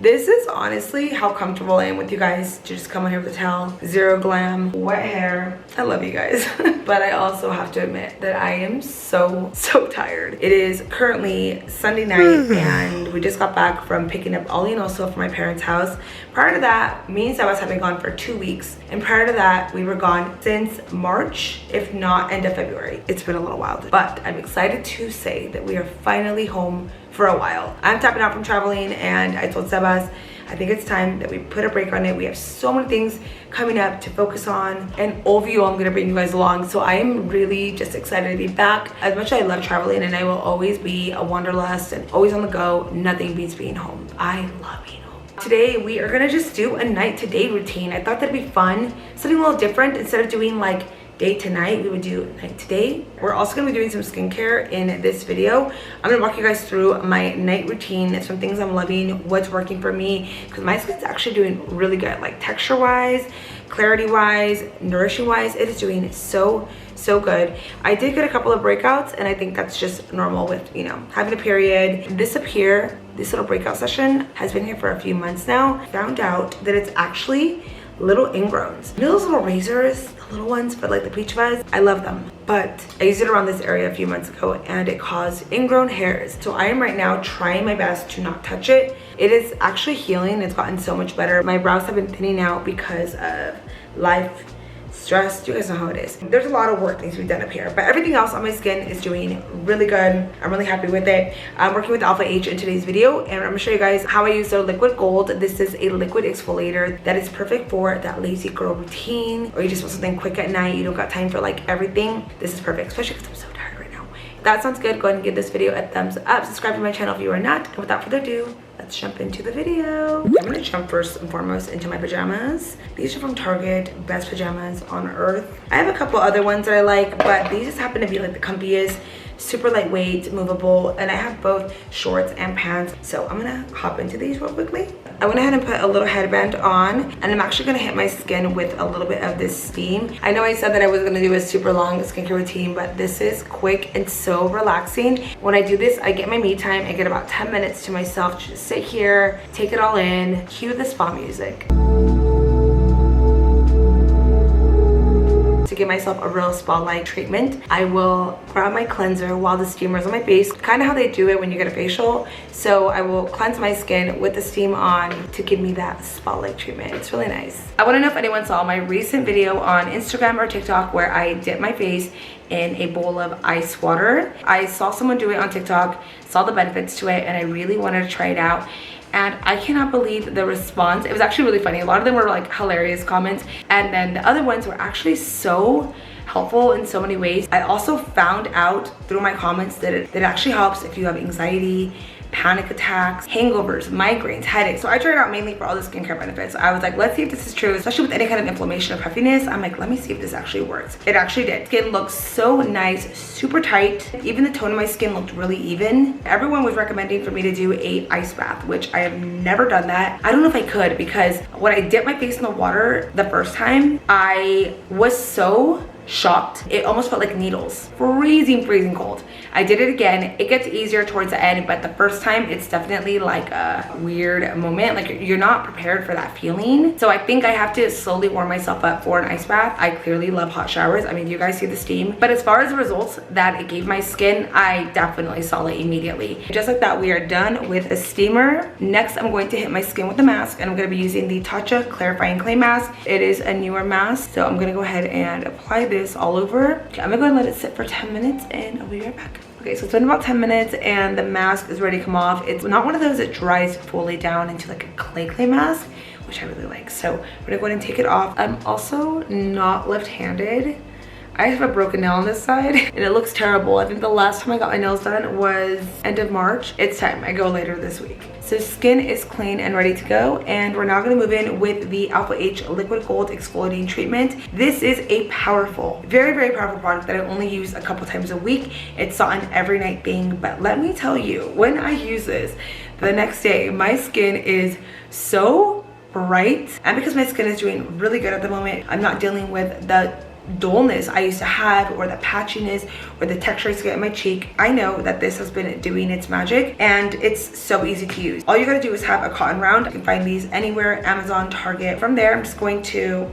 This is honestly how comfortable I am with you guys to just come on here with a towel, zero glam, wet hair. I love you guys. But I also have to admit that I am so tired. It is currently Sunday night and we just got back from picking up Ollie and also from my parents' house. Prior to that, me and Sebas have been gone for 2 weeks, and prior to that we were gone since March, if not end of February. It's been a little while, but I'm excited to say that we are finally home for a while. I'm tapping out from traveling, and I told Sebas I think it's time that we put a break on it. We have so many things coming up to focus on, and overview I'm gonna bring you guys along. So I am really just excited to be back. As much as I love traveling and I will always be a wanderlust and always on the go, nothing beats being home. I love being home. Today we are gonna just do a night to day routine. I thought that'd be fun, something a little different. Instead of doing like day to night, we would do night to day. We're also gonna be doing some skincare in this video. I'm gonna walk you guys through my night routine, some things I'm loving, what's working for me, because my skin's actually doing really good, like texture wise, clarity wise, nourishing wise. It is doing so good. I did get a couple of breakouts, and I think that's just normal with, you know, having a period. This up here, this little breakout session has been here for a few months now. Found out that it's actually little ingrowns. You know those little razors, the little ones for like the peach fuzz? I love them, but I used it around this area a few months ago and it caused ingrown hairs. So I am right now trying my best to not touch it. It is actually healing. It's gotten so much better. My brows have been thinning out because of life, stress. You guys know how it is. There's a lot of work needs to be done up here, but everything else on my skin is doing really good. I'm really happy with it. I'm working with Alpha H in today's video, and I'm gonna show you guys how I use their liquid gold. This is a liquid exfoliator that is perfect for that lazy girl routine, or you just want something quick at night, you don't got time for like everything. This is perfect, especially because I'm so tired right now. If that sounds good, go ahead and give this video a thumbs up. Subscribe to my channel if you are not, and without further ado, let's jump into the video. I'm gonna jump first and foremost into my pajamas. These are from Target, best pajamas on earth. I have a couple other ones that I like, but these just happen to be like the comfiest, super lightweight, movable, and I have both shorts and pants. So I'm gonna hop into these real quickly. I went ahead and put a little headband on, and I'm actually gonna hit my skin with a little bit of this steam. I know I said that I was gonna do a super long skincare routine, but this is quick and so relaxing. When I do this, I get my me time. I get about 10 minutes to myself to just sit here, take it all in, cue the spa music. To give myself a real spa-like treatment, I will grab my cleanser while the steamer is on my face, kind of how they do it when you get a facial. So I will cleanse my skin with the steam on to give me that spa-like treatment. It's really nice. I want to know if anyone saw my recent video on Instagram or TikTok where I dip my face in a bowl of ice water. I saw someone do it on TikTok, saw the benefits to it, and I really wanted to try it out. And I cannot believe the response. It was actually really funny. A lot of them were like hilarious comments, and then the other ones were actually so helpful in so many ways. I also found out through my comments that it actually helps if you have anxiety, panic attacks, hangovers, migraines, headaches. So I tried it out mainly for all the skincare benefits. I was like, let's see if this is true, especially with any kind of inflammation or puffiness. I'm like, let me see if this actually works. It actually did. Skin looks so nice, super tight. Even the tone of my skin looked really even. Everyone was recommending for me to do a ice bath, which I have never done that. I don't know if I could, because when I dipped my face in the water the first time, I was so shocked. It almost felt like needles. Freezing cold. I did it again. It gets easier towards the end, but the first time it's definitely like a weird moment. Like you're not prepared for that feeling. So I think I have to slowly warm myself up for an ice bath. I clearly love hot showers. I mean, you guys see the steam. But as far as the results that it gave my skin, I definitely saw it immediately. Just like that, we are done with the steamer. Next, I'm going to hit my skin with a mask, and I'm going to be using the Tatcha Clarifying Clay Mask. It is a newer mask, so I'm going to go ahead and apply this all over. Okay, I'm gonna go and let it sit for 10 minutes and I'll be right back. Okay, so it's been about 10 minutes and the mask is ready to come off. It's not one of those that dries fully down into like a clay mask, which I really like. So we're gonna go ahead and take it off. I'm also not left-handed. I have a broken nail on this side and it looks terrible. I think the last time I got my nails done was end of March. It's time, I go later this week. So skin is clean and ready to go, and we're now gonna move in with the Alpha H Liquid Gold Exfoliating Treatment. This is a powerful, very powerful product that I only use a couple times a week. It's not an every night thing, but let me tell you, when I use this the next day, my skin is so bright. And because my skin is doing really good at the moment, I'm not dealing with the dullness I used to have, or the patchiness, or the texture I used to get in my cheek. I know that this has been doing its magic, and it's so easy to use. All you gotta do is have a cotton round. You can find these anywhere, Amazon, Target. From there, I'm just going to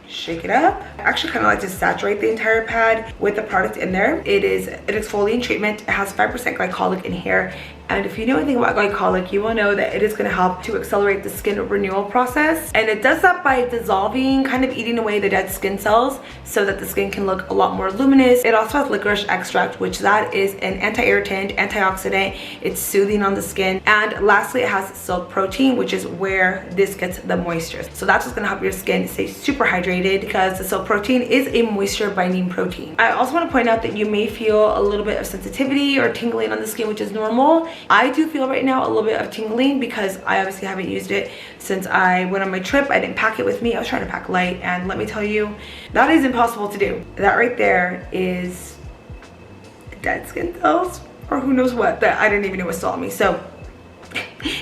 shake it up. I actually kind of like to saturate the entire pad with the product in there. It is an exfoliating treatment. It has 5% glycolic in here, and if you know anything about glycolic, you will know that it is going to help to accelerate the skin renewal process, and it does that by dissolving, kind of eating away the dead skin cells so that the skin can look a lot more luminous. It also has licorice extract, which that is an anti-irritant, antioxidant. It's soothing on the skin. And lastly, it has silk protein, which is where this gets the moisture. So that's what's going to help your skin stay super hydrated, because the silk protein is a moisture binding protein. I also want to point out that you may feel a little bit of sensitivity or tingling on the skin, which is normal. I do feel right now a little bit of tingling because I obviously haven't used it since I went on my trip. I didn't pack it with me. I was trying to pack light, and let me tell you, that is impossible to do. That right there is dead skin cells, or who knows what, that I didn't even know was still on me. So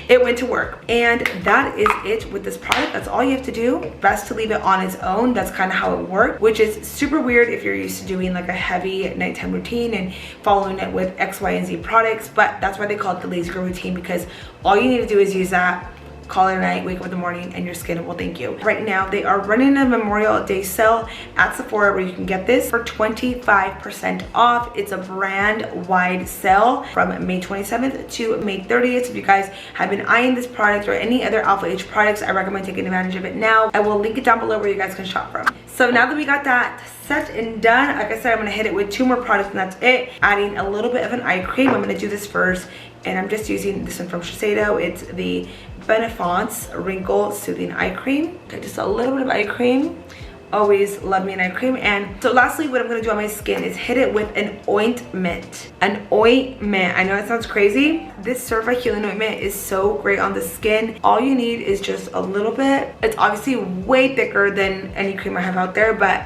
it went to work, and that is it with this product. That's all you have to do. Best to leave it on its own. That's kind of how it worked, which is super weird if you're used to doing like a heavy nighttime routine and following it with X, Y, and Z products. But that's why they call it the lazy girl routine, because all you need to do is use that, call it a night, wake up in the morning, and your skin will thank you. Right now, they are running a Memorial Day sale at Sephora where you can get this for 25% off. It's a brand-wide sale from May 27th to May 30th. So if you guys have been eyeing this product or any other Alpha H products, I recommend taking advantage of it now. I will link it down below where you guys can shop from. So now that we got that set and done, like I said, I'm gonna hit it with 2 more products, and that's it. Adding a little bit of an eye cream. I'm gonna do this first, and I'm just using this one from Shiseido. It's the Benefant's Wrinkle Soothing Eye Cream. Okay, just a little bit of eye cream. Always love me an eye cream. And so lastly, what I'm gonna do on my skin is hit it with an ointment. An ointment. I know it sounds crazy. This CeraVe Healing Ointment is so great on the skin. All you need is just a little bit. It's obviously way thicker than any cream I have out there, but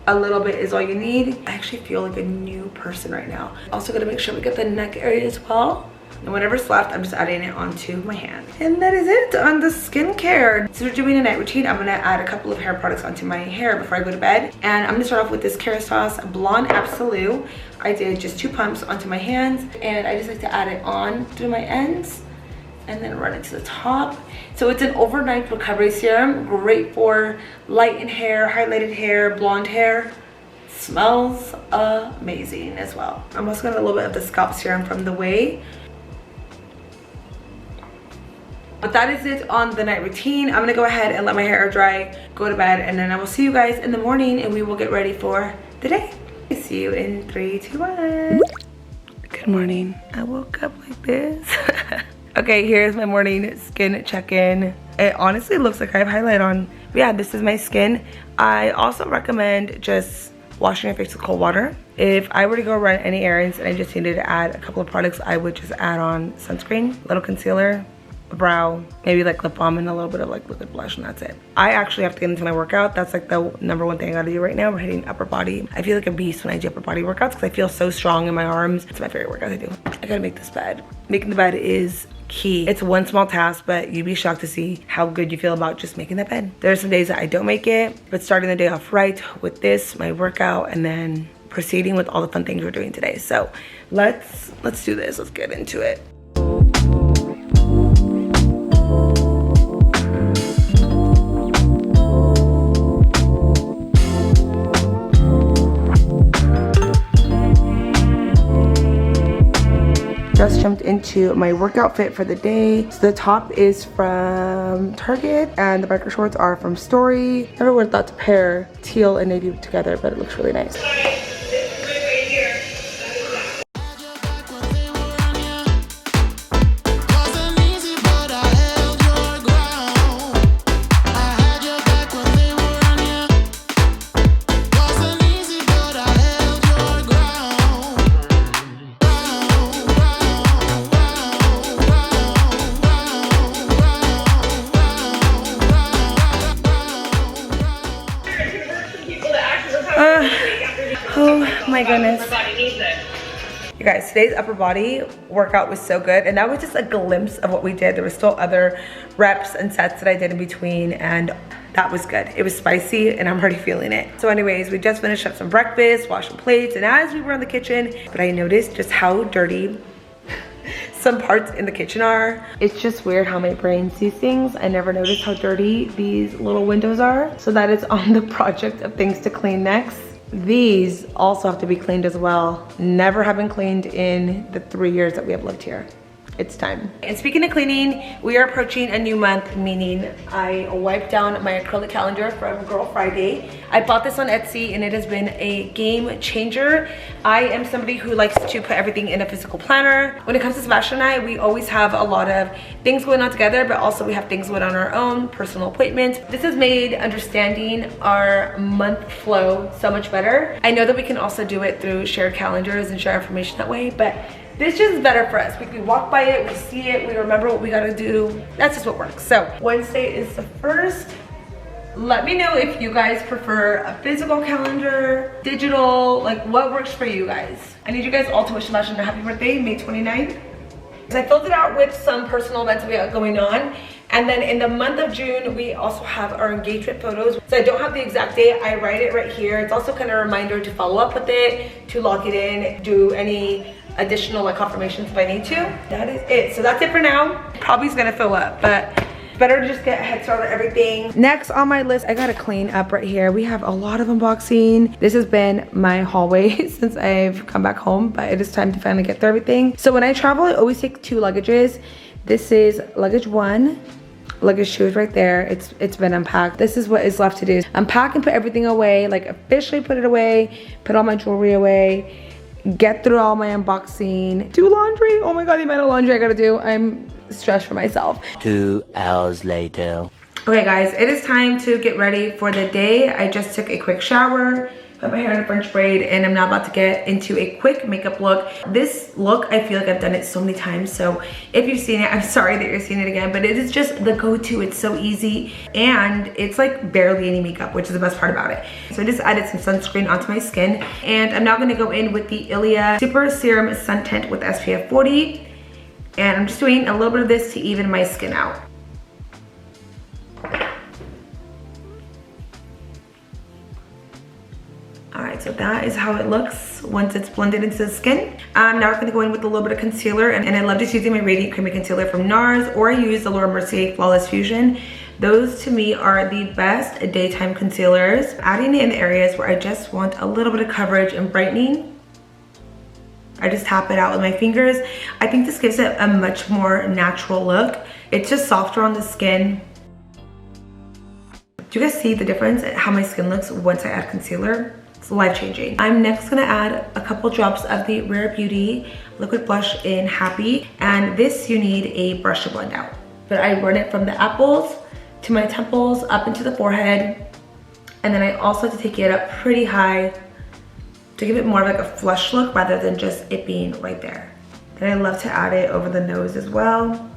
a little bit is all you need. I actually feel like a new person right now. Also gonna make sure we get the neck area as well. And whatever's left, I'm just adding it onto my hand. And that is it on the skincare. So we're doing a night routine. I'm gonna add a couple of hair products onto my hair before I go to bed. And I'm gonna start off with this Kerastase Blond Absolu. I did just 2 pumps onto my hands, and I just like to add it on through my ends and then run it to the top. So it's an overnight recovery serum, great for lightened hair, highlighted hair, blonde hair. Smells amazing as well. I'm also gonna add a little bit of the scalp serum from the Ouai. But that is it on the night routine. I'm gonna go ahead and let my hair air dry, go to bed, and then I will see you guys in the morning, and we will get ready for the day. See you in 3, 2, 1. Good morning. I woke up like this. Okay, here's my morning skin check-in. It honestly looks like I have highlight on. But yeah, this is my skin. I also recommend just washing your face with cold water. If I were to go run any errands and I just needed to add a couple of products, I would just add on sunscreen, a little concealer, brow, maybe like lip balm, and a little bit of like liquid blush, and that's it. I actually have to get into my workout. That's like the #1 thing I gotta do right now. We're hitting upper body. I feel like a beast when I do upper body workouts because I feel so strong in my arms. It's my favorite workout to do. I gotta make this bed. Making the bed is key. It's one small task, but you'd be shocked to see how good you feel about just making that bed. There are some days that I don't make it, but starting the day off right with this, my workout, and then proceeding with all the fun things we're doing today. So let's do this. Let's get into it. Just jumped into my workout fit for the day. So the top is from Target and the biker shorts are from Story. Never would have thought to pair teal and navy together, but it looks really nice. Oh my goodness. You guys, today's upper body workout was so good, and that was just a glimpse of what we did. There were still other reps and sets that I did in between, and that was good. It was spicy, and I'm already feeling it. So anyways, we just finished up some breakfast, washed some plates, and as we were in the kitchen, but I noticed just how dirty some parts in the kitchen are. It's just weird how my brain sees things. I never noticed how dirty these little windows are. So that is on the project of things to clean next. These also have to be cleaned as well. Never have been cleaned in the 3 years that we have lived here. It's time. And speaking of cleaning, we are approaching a new month, meaning I wiped down my acrylic calendar from Girl Friday. I bought this on Etsy and it has been a game changer. I am somebody who likes to put everything in a physical planner. When it comes to Sebastian and I, we always have a lot of things going on together, but also we have things going on our own, personal appointments. This has made understanding our month flow so much better. I know that we can also do it through shared calendars and share information that way, but this just is better for us. We walk by it, we see it, we remember what we gotta do. That's just what works. So Wednesday is the 1st. Let me know if you guys prefer a physical calendar, digital, like what works for you guys. I need you guys all to wish Sebastian a happy birthday, May 29th. I filled it out with some personal events we got going on. And then in the month of June, we also have our engagement photos. So I don't have the exact date, I write it right here. It's also kind of a reminder to follow up with it, to log it in, do any additional like confirmations if I need to. That is it. So that's it for now. Probably is gonna fill up, but better to just get a head start on everything. Next on my list, I gotta clean up right here. We have a lot of unboxing. This has been my hallway since I've come back home, but it is time to finally get through everything. So when I travel, I always take 2 luggages. This is luggage 1. Luggage 2 is right there. It's been unpacked. This is what is left to do. Unpack and put everything away, like officially put it away, put all my jewelry away, get through all my unboxing, do laundry. Oh my god, the amount of laundry I gotta do. I'm stressed for myself. 2 hours later. Okay guys, it is time to get ready for the day. I just took a quick shower, put my hair in a French braid, and I'm now about to get into a quick makeup look. This look, I feel like I've done it so many times, so if you've seen it, I'm sorry that you're seeing it again, but it is just the go-to. It's so easy, and it's like barely any makeup, which is the best part about it. So I just added some sunscreen onto my skin, and I'm now gonna go in with the Ilia Super Serum Sun Tint with SPF 40, and I'm just doing a little bit of this to even my skin out. Alright, so that is how it looks once it's blended into the skin. Now we're gonna go in with a little bit of concealer, and I love just using my Radiant Creamy Concealer from Nars, or I use the Laura Mercier Flawless Fusion. Those to me are the best daytime concealers. Adding it in the areas where I just want a little bit of coverage and brightening. I just tap it out with my fingers. I think this gives it a much more natural look. It's just softer on the skin. Do you guys see the difference at how my skin looks once I add concealer? It's life-changing. I'm next gonna add a couple drops of the Rare Beauty liquid blush in Happy, and this you need a brush to blend out. But I run it from the apples to my temples up into the forehead, and then I also have to take it up pretty high to give it more of like a flush look rather than just it being right there. Then I love to add it over the nose as well.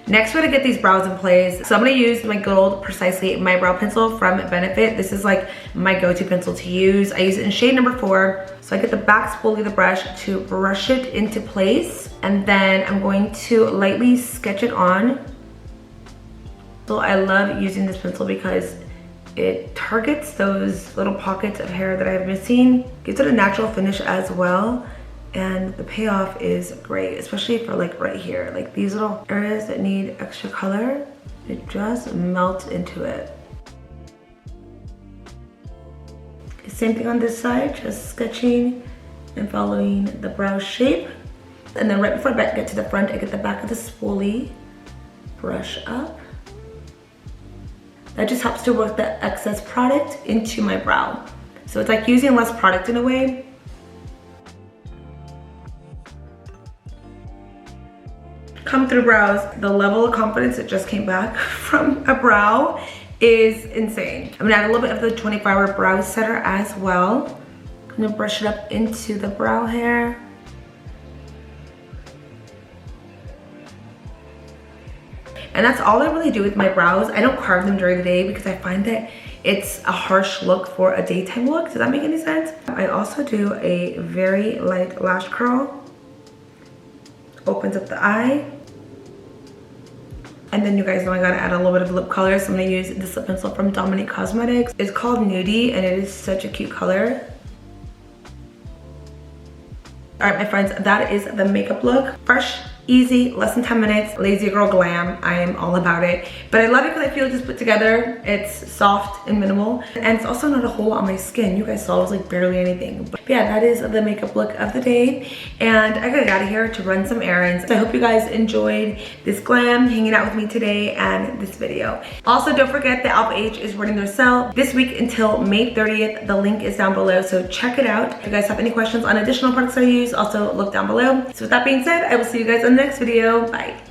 Next, we're gonna get these brows in place. So I'm gonna use my Gold Precisely My Brow Pencil from Benefit. This is like my go-to pencil to use. I use it in shade number 4. So I get the back spoolie of the brush to brush it into place. And then I'm going to lightly sketch it on. So I love using this pencil because it targets those little pockets of hair that I have missing. Gives it a natural finish as well. And the payoff is great, especially for like right here, like these little areas that need extra color. It just melts into it. Same thing on this side, just sketching and following the brow shape. And then right before I get to the front, I get the back of the spoolie, brush up. That just helps to work the excess product into my brow. So it's like using less product in a way. Come through brows, the level of confidence that just came back from a brow is insane. I'm gonna add a little bit of the 24-hour brow setter as well. I'm gonna brush it up into the brow hair. And that's all I really do with my brows. I don't carve them during the day because I find that it's a harsh look for a daytime look. Does that make any sense? I also do a very light lash curl. Opens up the eye. And then you guys know I gotta add a little bit of lip color, so I'm gonna use this lip pencil from Dominique Cosmetics. It's called Nudie, and it is such a cute color. All right, my friends, that is the makeup look. Fresh, easy, less than 10 minutes, lazy girl glam. I am all about it. But I love it because I feel like it's put together. It's soft and minimal. And it's also not a whole lot on my skin. You guys saw it was like barely anything. But yeah, that is the makeup look of the day. And I gotta get out of here to run some errands. So I hope you guys enjoyed this glam, hanging out with me today and this video. Also, don't forget that Ouai is running their sale this week until May 30th. The link is down below, so check it out. If you guys have any questions on additional products I use, also look down below. So with that being said, I will see you guys in the next video. Bye.